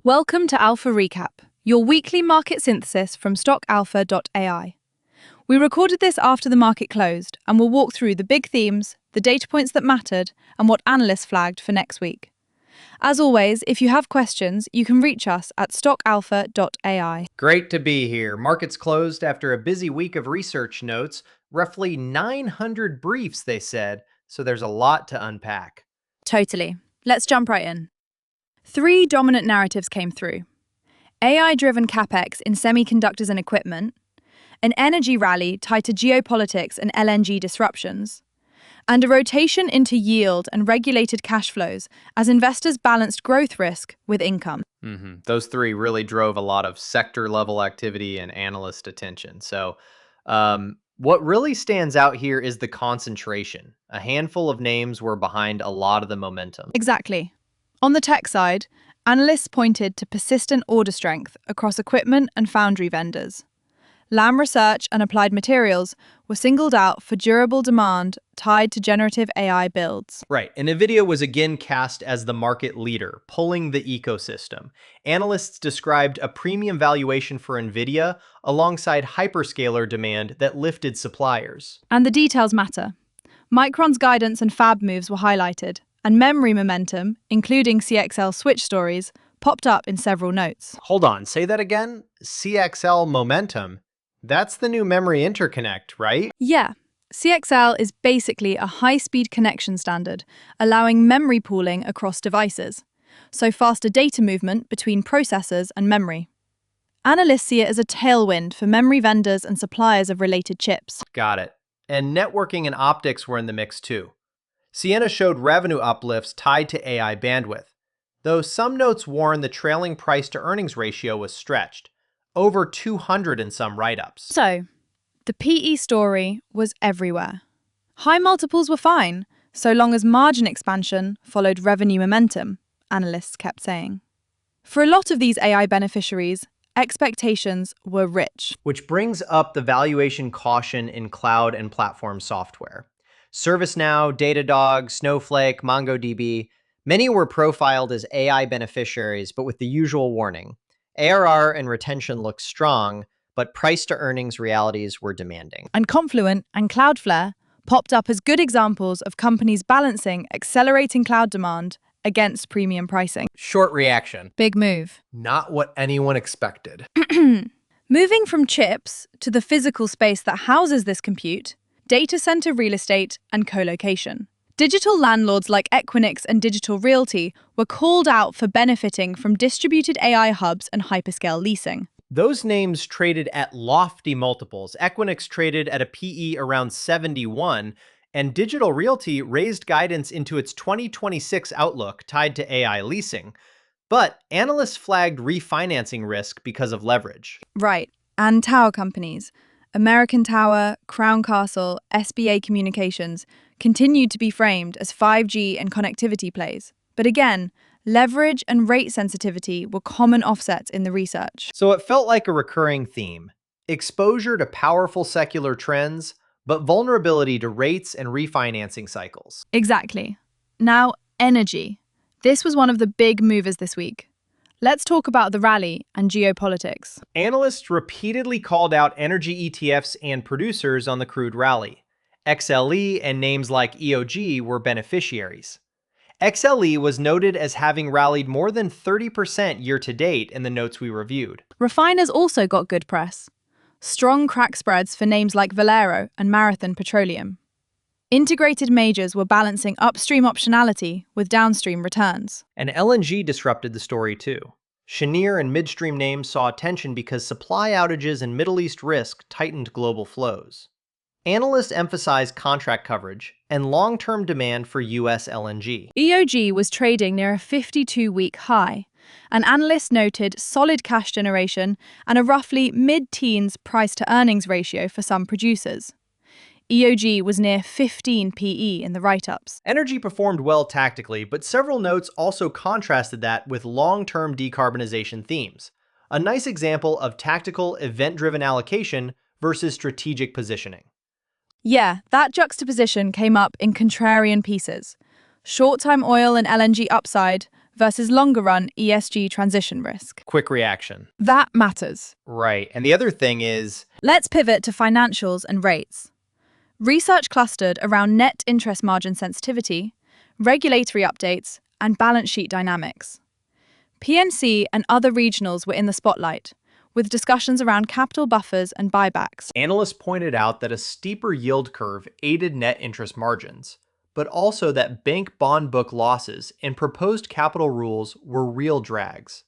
Welcome to Alpha Recap, your weekly market synthesis from stockalpha.ai. We recorded this after the market closed and will walk through the big themes, the data points that mattered, and what analysts flagged for next week. As always, if you have questions, you can reach us at stockalpha.ai. Great to be here. Markets closed after a busy week of research notes, roughly 900 briefs, they said, so there's a lot to unpack. Totally. Let's jump right in. Three dominant narratives came through. AI-driven Capex in semiconductors and equipment, an energy rally tied to geopolitics and LNG disruptions, and a rotation into yield and regulated cash flows as investors balanced growth risk with income. Those three really drove a lot of sector-level activity and analyst attention. So what really stands out here is the concentration. A handful of names were behind a lot of the momentum. Exactly. On the tech side, analysts pointed to persistent order strength across equipment and foundry vendors. Lam Research and Applied Materials were singled out for durable demand tied to generative AI builds. Right, and NVIDIA was again cast as the market leader, pulling the ecosystem. Analysts described a premium valuation for NVIDIA alongside hyperscaler demand that lifted suppliers. And the details matter. Micron's guidance and fab moves were highlighted, and memory momentum, including CXL switch stories, popped up in several notes. Hold on, say that again? CXL momentum? That's the new memory interconnect, right? Yeah, CXL is basically a high-speed connection standard, allowing memory pooling across devices, so faster data movement between processors and memory. Analysts see it as a tailwind for memory vendors and suppliers of related chips. Got it. And networking and optics were in the mix too. Ciena showed revenue uplifts tied to AI bandwidth, though some notes warn the trailing price-to-earnings ratio was stretched, over 200 in some write-ups. So, the PE story was everywhere. High multiples were fine, so long as margin expansion followed revenue momentum, analysts kept saying. For a lot of these AI beneficiaries, expectations were rich. Which brings up the valuation caution in cloud and platform software. ServiceNow, Datadog, Snowflake, MongoDB, many were profiled as AI beneficiaries, but with the usual warning. ARR and retention looked strong, but price-to-earnings realities were demanding. And Confluent and Cloudflare popped up as good examples of companies balancing accelerating cloud demand against premium pricing. Short reaction. Big move. Not what anyone expected. Moving from chips to the physical space that houses this compute, data center real estate and co-location. Digital landlords like Equinix and Digital Realty were called out for benefiting from distributed AI hubs and hyperscale leasing. Those names traded at lofty multiples. Equinix traded at a PE around 71, and Digital Realty raised guidance into its 2026 outlook tied to AI leasing. But analysts flagged refinancing risk because of leverage. Right, and tower companies. American Tower, Crown Castle, SBA Communications continued to be framed as 5G and connectivity plays. But again, leverage and rate sensitivity were common offsets in the research. So it felt like a recurring theme. Exposure to powerful secular trends, but vulnerability to rates and refinancing cycles. Exactly. Now, energy. This was one of the big movers this week. Let's talk about the rally and geopolitics. Analysts repeatedly called out energy ETFs and producers on the crude rally. XLE and names like EOG were beneficiaries. XLE was noted as having rallied more than 30% year-to-date in the notes we reviewed. Refiners also got good press. Strong crack spreads for names like Valero and Marathon Petroleum. Integrated majors were balancing upstream optionality with downstream returns. And LNG disrupted the story too. Cheniere and midstream names saw attention because supply outages and Middle East risk tightened global flows. Analysts emphasized contract coverage and long-term demand for US LNG. EOG was trading near a 52-week high, and analysts noted solid cash generation and a roughly mid-teens price-to-earnings ratio for some producers. EOG was near 15 PE in the write-ups. Energy performed well tactically, but several notes also contrasted that with long-term decarbonization themes. A nice example of tactical, event-driven allocation versus strategic positioning. Yeah, that juxtaposition came up in contrarian pieces. Short-time oil and LNG upside versus longer-run ESG transition risk. Quick reaction. That matters. Right. And the other thing is, Let's pivot to financials and rates. Research clustered around net interest margin sensitivity, regulatory updates, and balance sheet dynamics. PNC and other regionals were in the spotlight, with discussions around capital buffers and buybacks. analysts pointed out that a steeper yield curve aided net interest margins, but also that bank bond book losses and proposed capital rules were real drags.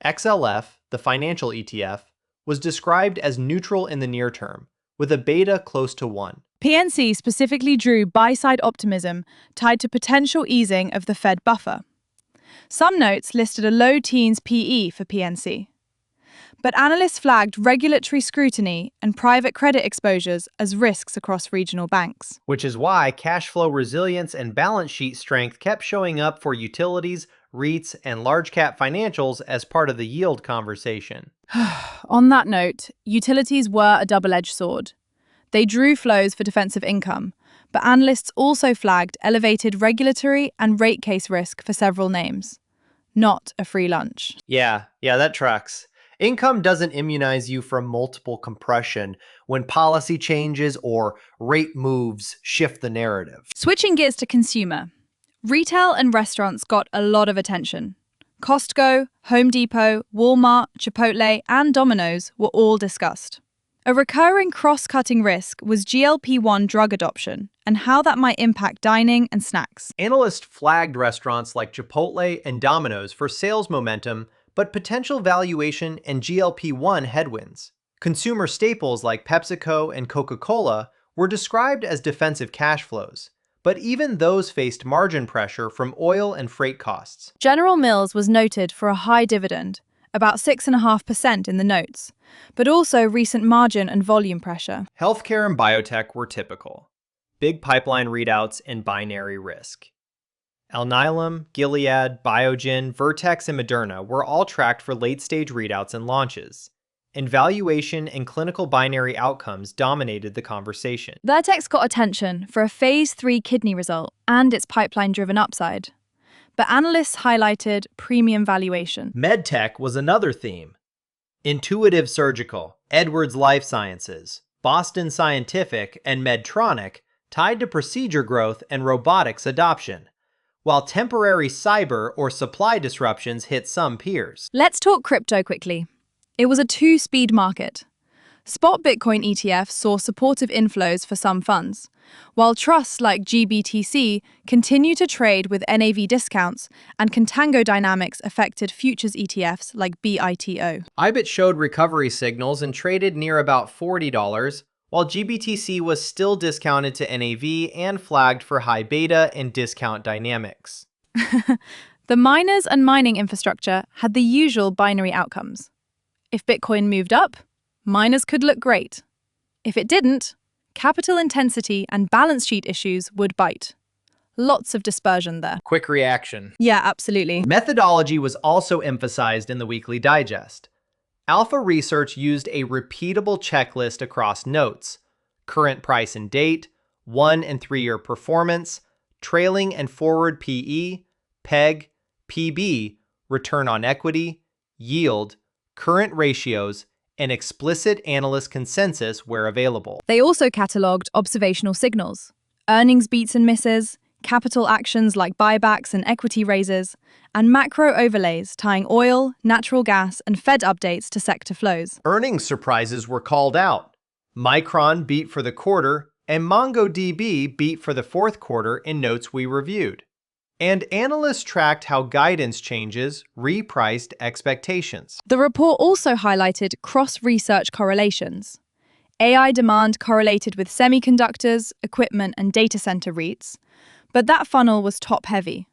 XLF, the financial ETF, was described as neutral in the near term, with a beta close to 1. PNC specifically drew buy-side optimism tied to potential easing of the Fed buffer. Some notes listed a low teens PE for PNC. But analysts flagged regulatory scrutiny and private credit exposures as risks across regional banks. Which is why cash flow resilience and balance sheet strength kept showing up for utilities, REITs, and large cap financials as part of the yield conversation. On that note, utilities were a double-edged sword. They drew flows for defensive income, but analysts also flagged elevated regulatory and rate case risk for several names. Not a free lunch. Yeah, that tracks. Income doesn't immunize you from multiple compression when policy changes or rate moves shift the narrative. Switching gears to consumer. Retail and restaurants got a lot of attention. Costco, Home Depot, Walmart, Chipotle, and Domino's were all discussed. A recurring cross-cutting risk was GLP-1 drug adoption and how that might impact dining and snacks. Analysts flagged restaurants like Chipotle and Domino's for sales momentum, but potential valuation and GLP-1 headwinds. Consumer staples like PepsiCo and Coca-Cola were described as defensive cash flows, but even those faced margin pressure from oil and freight costs. General Mills was noted for a high dividend, about 6.5% in the notes, but also recent margin and volume pressure. Healthcare and biotech were typical. Big pipeline readouts and binary risk. Alnylam, Gilead, Biogen, Vertex, and Moderna were all tracked for late-stage readouts and launches, and valuation and clinical binary outcomes dominated the conversation. Vertex got attention for a phase 3 kidney result and its pipeline-driven upside, but analysts highlighted premium valuation. MedTech was another theme. Intuitive Surgical, Edwards Life Sciences, Boston Scientific, and Medtronic tied to procedure growth and robotics adoption, while temporary cyber or supply disruptions hit some peers. Let's talk crypto quickly. It was a two-speed market. Spot Bitcoin ETFs saw supportive inflows for some funds, while trusts like GBTC continue to trade with NAV discounts, and contango dynamics affected futures ETFs like BITO. IBIT showed recovery signals and traded near about $40, while GBTC was still discounted to NAV and flagged for high beta and discount dynamics. The miners and mining infrastructure had the usual binary outcomes. If Bitcoin moved up, miners could look great. If it didn't, capital intensity and balance sheet issues would bite. Lots of dispersion there. Quick reaction. Yeah, absolutely. Methodology was also emphasized in the weekly digest. Alpha Research used a repeatable checklist across notes: current price and date, 1- and 3-year performance, trailing and forward PE, PEG, PB, return on equity, yield, current ratios, and explicit analyst consensus where available. They also catalogued observational signals, earnings beats and misses, capital actions like buybacks and equity raises, and macro overlays tying oil, natural gas, and Fed updates to sector flows. Earnings surprises were called out. Micron beat for the quarter, and MongoDB beat for the fourth quarter in notes we reviewed. And analysts tracked how guidance changes repriced expectations. The report also highlighted cross-research correlations. AI demand correlated with semiconductors, equipment, and data center REITs, but that funnel was top-heavy.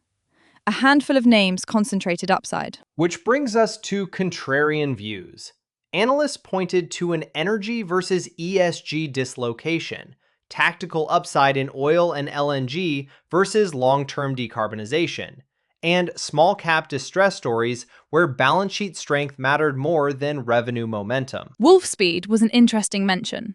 A handful of names concentrated upside. Which brings us to contrarian views. Analysts pointed to an energy versus ESG dislocation, tactical upside in oil and LNG versus long-term decarbonization, and small cap distress stories where balance sheet strength mattered more than revenue momentum. Wolf speed was an interesting mention.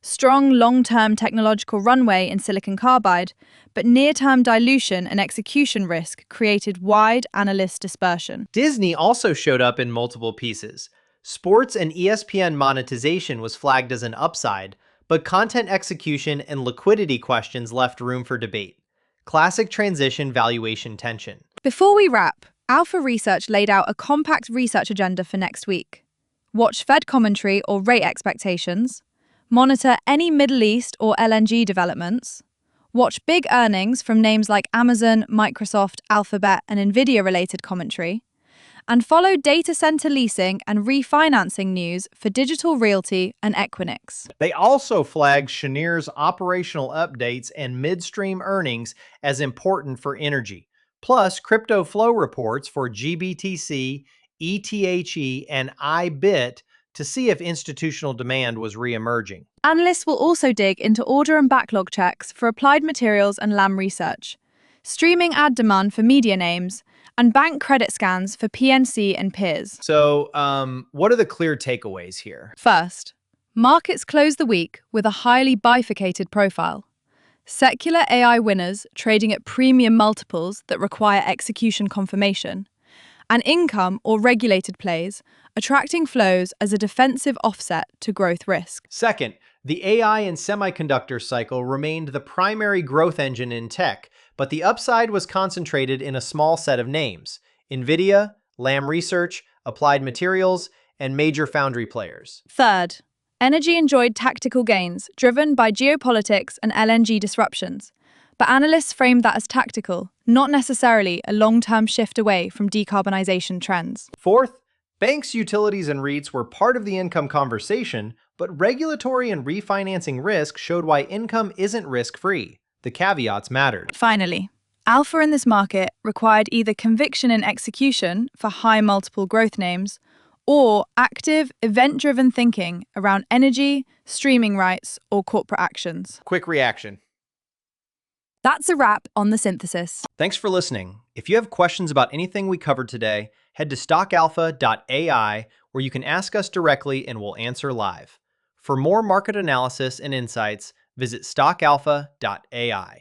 strong long-term technological runway in silicon carbide, but near-term dilution and execution risk created wide analyst dispersion. Disney also showed up in multiple pieces. Sports and ESPN monetization was flagged as an upside, but content execution and liquidity questions left room for debate. Classic transition valuation tension. Before we wrap, Alpha Research laid out a compact research agenda for next week. Watch Fed commentary or rate expectations, monitor any Middle East or LNG developments, watch big earnings from names like Amazon, Microsoft, Alphabet, and Nvidia-related commentary, and follow data center leasing and refinancing news for Digital Realty and Equinix. They also flagged Cheniere's operational updates and midstream earnings as important for energy, plus crypto flow reports for GBTC, ETHE, and IBIT to see if institutional demand was re-emerging. Analysts will also dig into order and backlog checks for Applied Materials and Lam Research, streaming ad demand for media names, and bank credit scans for PNC and peers. So, what are the clear takeaways here? First, markets closed the week with a highly bifurcated profile. Secular AI winners trading at premium multiples that require execution confirmation, and income or regulated plays attracting flows as a defensive offset to growth risk. Second, the AI and semiconductor cycle remained the primary growth engine in tech, but the upside was concentrated in a small set of names: NVIDIA, Lam Research, Applied Materials, and major foundry players. Third, energy enjoyed tactical gains driven by geopolitics and LNG disruptions, but analysts framed that as tactical, not necessarily a long-term shift away from decarbonization trends. Fourth, banks, utilities, and REITs were part of the income conversation, but regulatory and refinancing risk showed why income isn't risk-free. The caveats mattered. Finally, alpha in this market required either conviction in execution for high multiple growth names or active, event-driven thinking around energy, streaming rights, or corporate actions. Quick reaction. That's a wrap on The Synthesis. Thanks for listening. If you have questions about anything we covered today, head to stockalpha.ai where you can ask us directly and we'll answer live. For more market analysis and insights, visit stockalpha.ai.